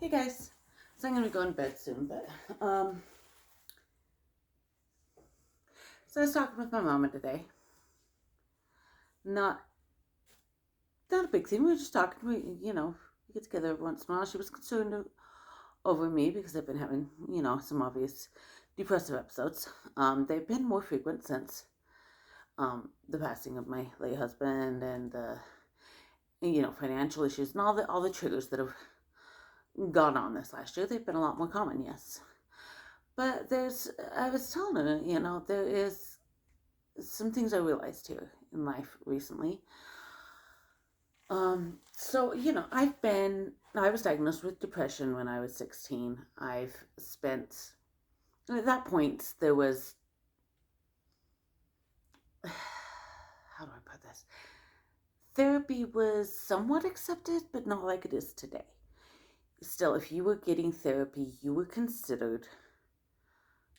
Hey guys, so I'm gonna be going to bed soon, but so I was talking with my mama today. Not a big thing. We were just talking. We get together every once in a while. She was concerned over me because I've been having some obvious depressive episodes. They've been more frequent since the passing of my late husband and the financial issues and all the triggers that have gone on this last year. They've been a lot more common, yes. But I was telling her, there is some things I realized here in life recently. I was diagnosed with depression when I was 16. At that point, there was, how do I put this? Therapy was somewhat accepted, but not like it is today. Still, if you were getting therapy, you were considered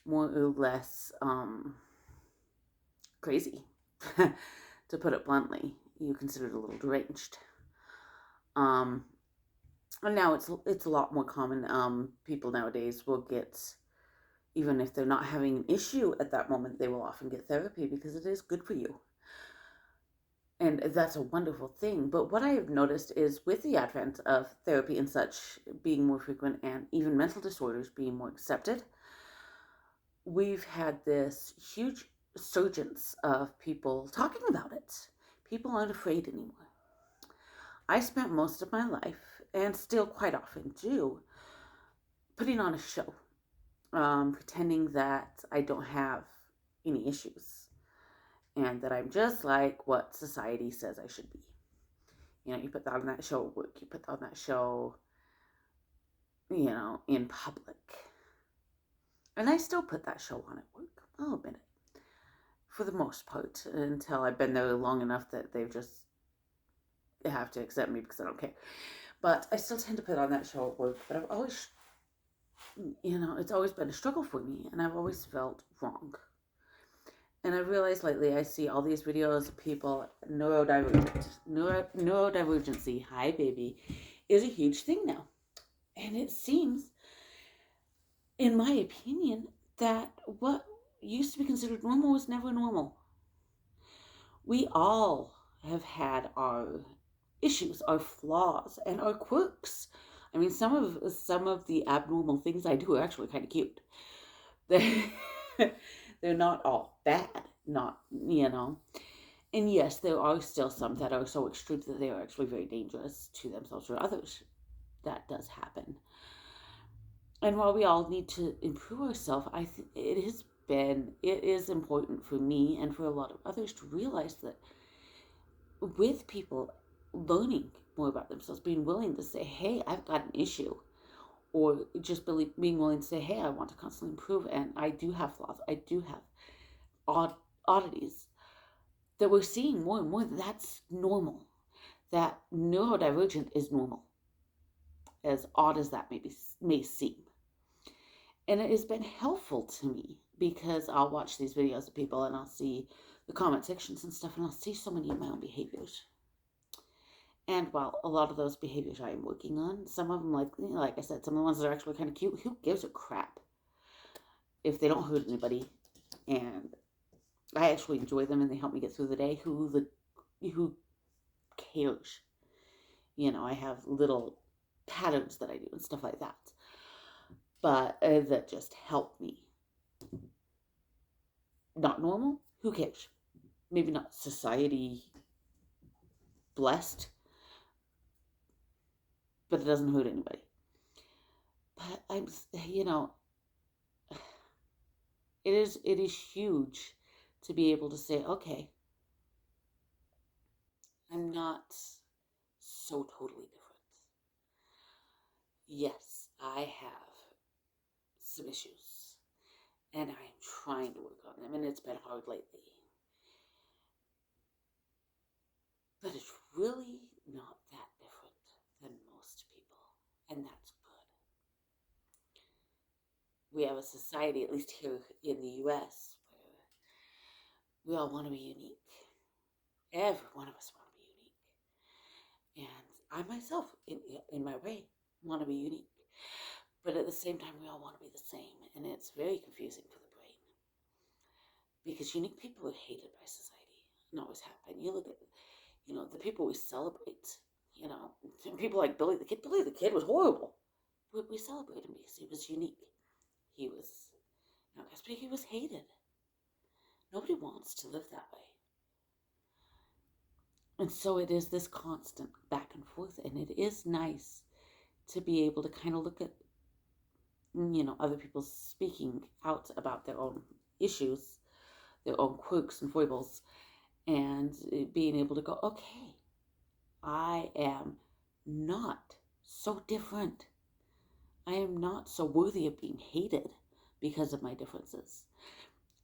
more or less crazy, to put it bluntly. You considered a little deranged. And now it's a lot more common. People nowadays will get, even if they're not having an issue at that moment, they will often get therapy because it is good for you. And that's a wonderful thing. But what I have noticed is with the advent of therapy and such being more frequent and even mental disorders being more accepted, we've had this huge surgence of people talking about it. People aren't afraid anymore. I spent most of my life, and still quite often do, putting on a show, pretending that I don't have any issues and that I'm just like what society says I should be. You put that on that show at work, you put that on that show, in public. And I still put that show on at work, I'll admit it, for the most part, until I've been there long enough that they've just have to accept me because I don't care. But I still tend to put on that show at work, but I've always, it's always been a struggle for me, and I've always felt wrong. And I realized lately I see all these videos of people, neurodivergency, hi baby, is a huge thing now. And it seems, in my opinion, that what used to be considered normal was never normal. We all have had our issues, our flaws, and our quirks. I mean, some of the abnormal things I do are actually kind of cute. They're not all bad, And yes, there are still some that are so extreme that they are actually very dangerous to themselves or others. That does happen. And while we all need to improve ourselves, I think it is important for me and for a lot of others to realize that with people learning more about themselves, being willing to say, hey, I've got an issue, or just being willing to say, hey, I want to constantly improve, and I do have flaws, I do have oddities, that we're seeing more and more that's normal, that neurodivergent is normal, as odd as that may seem. And it has been helpful to me because I'll watch these videos of people and I'll see the comment sections and stuff, and I'll see so many of my own behaviors. And while a lot of those behaviors I am working on, some of them, like I said, some of the ones that are actually kind of cute, who gives a crap if they don't hurt anybody? And I actually enjoy them and they help me get through the day. Who cares? I have little patterns that I do and stuff like that. But that just help me. Not normal? Who cares? Maybe not society blessed, but it doesn't hurt anybody. But it is huge to be able to say, okay, I'm not so totally different. Yes, I have some issues, and I'm trying to work on them, and it's been hard lately. But it's really not that different than most people, and that's good. We have a society, at least here in the US, where we all want to be unique. Every one of us want to be unique. And I myself, in my way, want to be unique. But at the same time, we all want to be the same. And it's very confusing for the brain. Because unique people are hated by society and always have been. You look at, the people we celebrate, people like Billy the Kid. Billy the Kid was horrible. We celebrate him because he was unique. He was, but he was hated. Nobody wants to live that way. And so it is this constant back and forth. And it is nice to be able to kind of look at, other people speaking out about their own issues, their own quirks and foibles, and being able to go, okay, I am not so different. I am not so worthy of being hated because of my differences.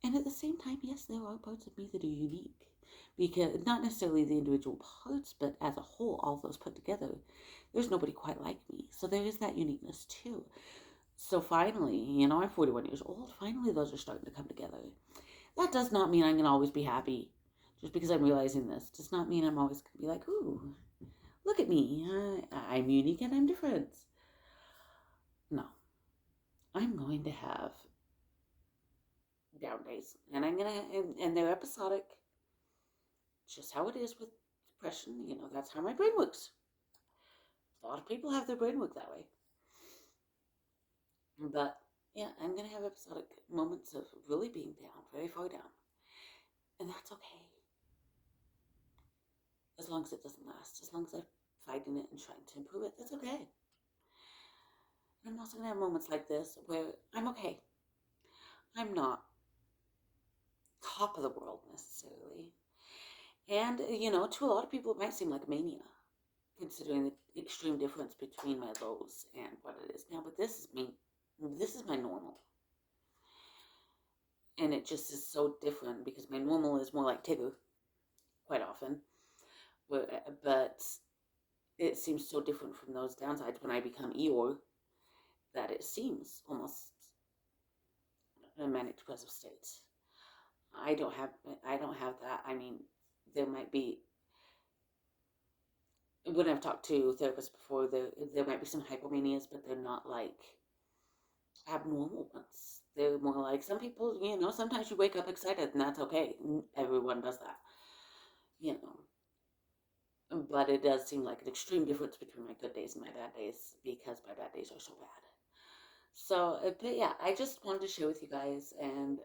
And at the same time, yes, there are parts of me that are unique. Because not necessarily the individual parts, but as a whole, all those put together, there's nobody quite like me. So there is that uniqueness too. So finally, I'm 41 years old. Finally, those are starting to come together. That does not mean I'm going to always be happy. Just because I'm realizing this does not mean I'm always going to be like, ooh, look at me. I'm unique and I'm different. No. I'm going to have down days. And and they're episodic. It's just how it is with depression. That's how my brain works. A lot of people have their brain work that way. But yeah, I'm going to have episodic moments of really being down, very far down. And that's okay. As long as it doesn't last, as long as I'm fighting it and trying to improve it, that's okay. And I'm also going to have moments like this where I'm okay. I'm not top of the world necessarily. And, to a lot of people, it might seem like mania, considering the extreme difference between my lows and what it is now. But this is me. This is my normal. And it just is so different because my normal is more like Tigger, quite often. But it seems so different from those downsides when I become Eeyore that it seems almost a manic depressive state. I don't have that. I mean, there might be, when I've talked to therapists before, there might be some hypomanias, but they're not like abnormal ones. They're more like some people, sometimes you wake up excited and that's okay. Everyone does that, But it does seem like an extreme difference between my good days and my bad days because my bad days are so bad. So, but yeah, I just wanted to share with you guys and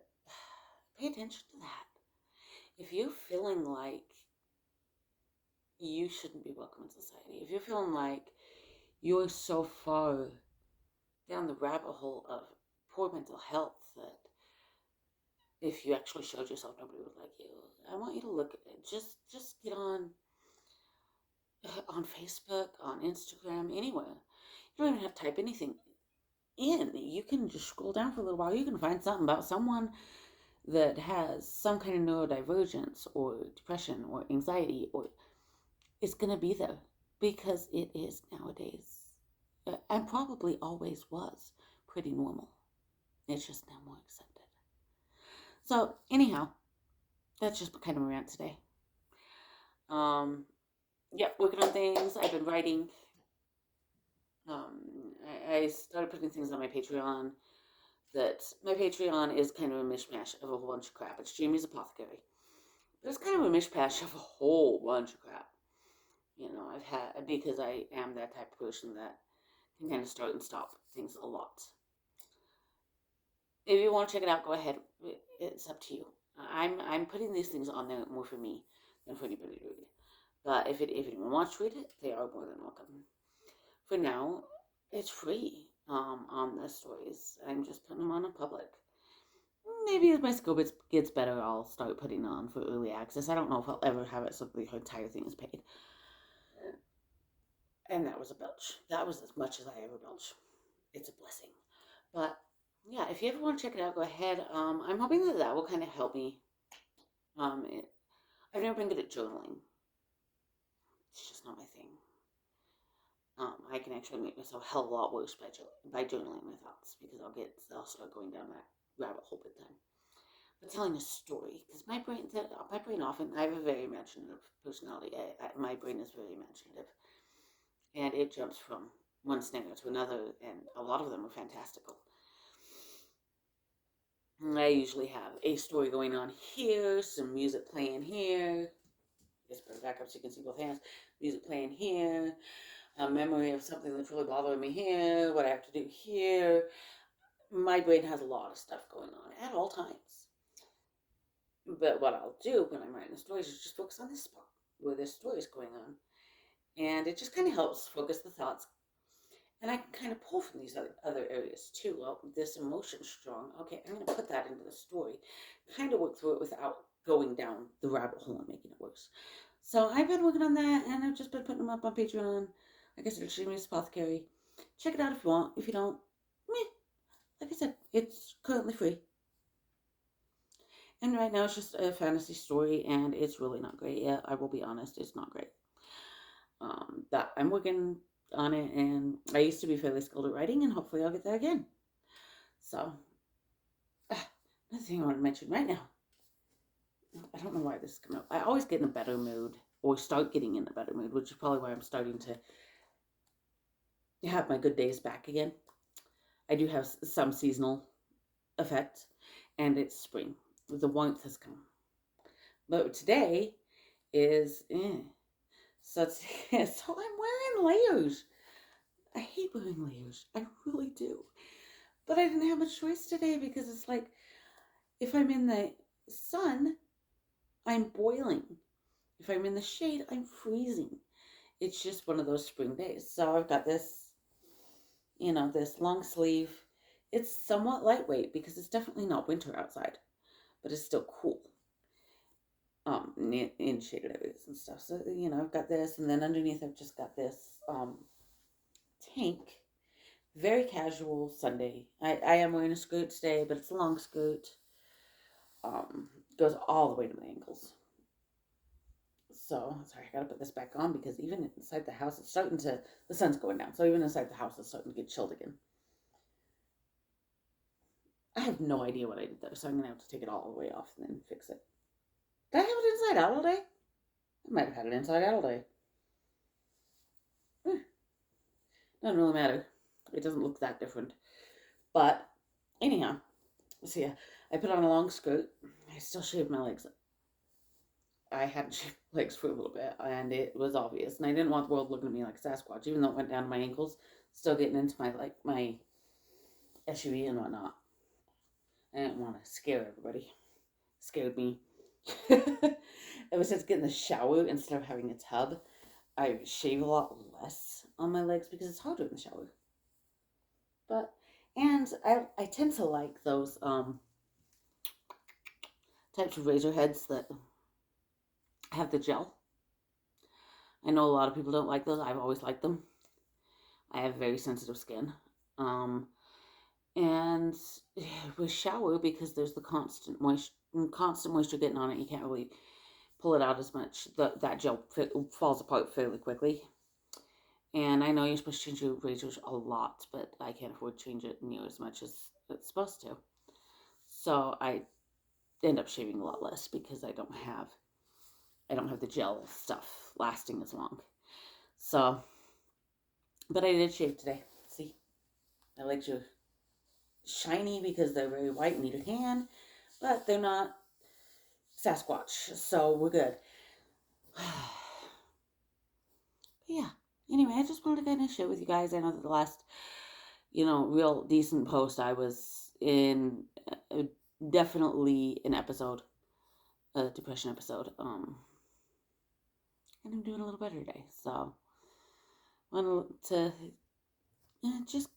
pay attention to that. If you're feeling like you shouldn't be welcome in society, if you're feeling like you're so far down the rabbit hole of poor mental health that if you actually showed yourself, nobody would like you, I want you to look at it. Just get on Facebook, on Instagram, anywhere. You don't even have to type anything in. You can just scroll down for a little while. You can find something about someone that has some kind of neurodivergence or depression or anxiety, or it's going to be there because it is nowadays, and probably always was, pretty normal. It's just now more accepted. So anyhow, that's just kind of a rant today. Working on things. I've been writing. I started putting things on my Patreon. That my Patreon is kind of a mishmash of a whole bunch of crap. It's Jamie's Apothecary. But it's kind of a mishmash of a whole bunch of crap. I've had, because I am that type of person that can kind of start and stop things a lot. If you want to check it out, go ahead. It's up to you. I'm putting these things on there more for me than for anybody to read. But if anyone wants to read it, they are more than welcome. For now, it's free on the stories. I'm just putting them on in public. Maybe as my skill gets better, I'll start putting on for early access. I don't know if I'll ever have it so the entire thing is paid. And that was a belch. That was as much as I ever belch. It's a blessing. But yeah, if you ever want to check it out, go ahead. I'm hoping that will kind of help me. I've never been good at journaling. It's just not my thing. I can actually make myself a hell of a lot worse by journaling my thoughts because I'll start going down that rabbit hole big time. But telling a story, because my brain often, I have a very imaginative personality. My brain is very imaginative, and it jumps from one scenario to another, and a lot of them are fantastical. I usually have a story going on here, some music playing here. Just put it back up so you can see both hands. Music playing here, a memory of something that's really bothering me here, what I have to do here. My brain has a lot of stuff going on at all times. But what I'll do when I'm writing the stories is just focus on this spot where this story is going on. And it just kind of helps focus the thoughts. And I can kind of pull from these other areas too. Well, this emotion's strong. Okay, I'm going to put that into the story. Kind of work through it without going down the rabbit hole and making it worse. So I've been working on that, and I've just been putting them up on Patreon. Like I said, Extremist Apothecary. Check it out if you want. If you don't, meh. Like I said, it's currently free. And right now it's just a fantasy story, and it's really not great yet. I will be honest, it's not great. But I'm working on it, and I used to be fairly skilled at writing, and hopefully I'll get there again. So, another thing I want to mention right now. I don't know why this is coming up. I always get in a better mood, or start getting in a better mood, which is probably why I'm starting to have my good days back again. I do have some seasonal effect, and it's spring. The warmth has come. But today is, so, so I'm wearing layers. I hate wearing layers. I really do. But I didn't have a choice today because it's like, if I'm in the sun, I'm boiling. If I'm in the shade, I'm freezing. It's just one of those spring days. So I've got this, this long sleeve. It's somewhat lightweight because it's definitely not winter outside, but it's still cool. In shaded areas and stuff. So, I've got this, and then underneath I've just got this tank. Very casual Sunday. I am wearing a skirt today, but it's a long skirt. Goes all the way to my ankles. So, sorry, I gotta put this back on because even inside the house, the sun's going down. So even inside the house, it's starting to get chilled again. I have no idea what I did there, so I'm gonna have to take it all the way off and then fix it. Did I have it inside out all day? I might have had it inside out all day. Doesn't really matter. It doesn't look that different. But anyhow, so yeah, I put on a long skirt. I still shaved my legs. I hadn't shaved my legs for a little bit, and it was obvious. And I didn't want the world looking at me like Sasquatch, even though it went down to my ankles. Still getting into my SUV and whatnot. I didn't want to scare everybody. Scared me. Ever since getting the shower instead of having a tub, I shave a lot less on my legs because it's harder in the shower. And I tend to like those types of razor heads that have the gel. I know a lot of people don't like those. I've always liked them. I have very sensitive skin. And with shower, because there's the constant moisture getting on it, you can't really pull it out as much. That gel falls apart fairly quickly. And I know you're supposed to change your razors a lot, but I can't afford to change it near as much as it's supposed to. So I end up shaving a lot less because I don't have the gel stuff lasting as long. So, but I did shave today. See, my legs are shiny because they're very white and need a tan, but they're not Sasquatch, so we're good. But yeah. Anyway, I just wanted to kind of share with you guys. I know that the last, real decent post I was in, definitely an episode, a depression episode. And I'm doing a little better today. So, I wanted to just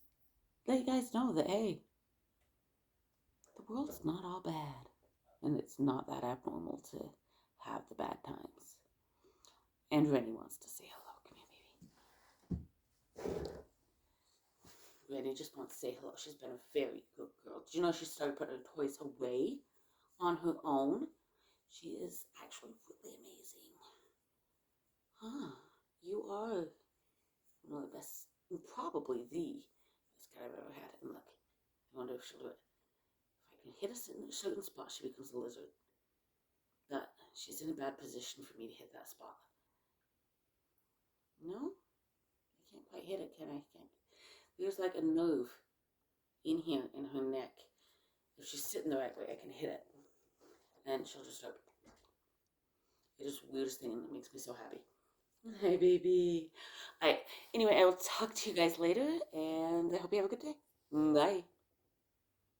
let you guys know that, hey, the world's not all bad. And it's not that abnormal to have the bad times. And Rennie wants to say hello. Come here, baby. Rennie just wants to say hello. She's been a very good girl. Did you know she started putting her toys away on her own? She is actually really amazing. Huh. You are one of the best, probably the best cat I've ever had. And look, I wonder if she'll do it. If I can hit a certain spot, she becomes a lizard. But she's in a bad position for me to hit that spot. No? I can't quite hit it, can I? There's like a nerve in here in her neck. If she's sitting the right way, I can hit it. And she'll just start. It's the weirdest thing, and it makes me so happy. Hi, baby. All right. Anyway, I will talk to you guys later, and I hope you have a good day. Bye.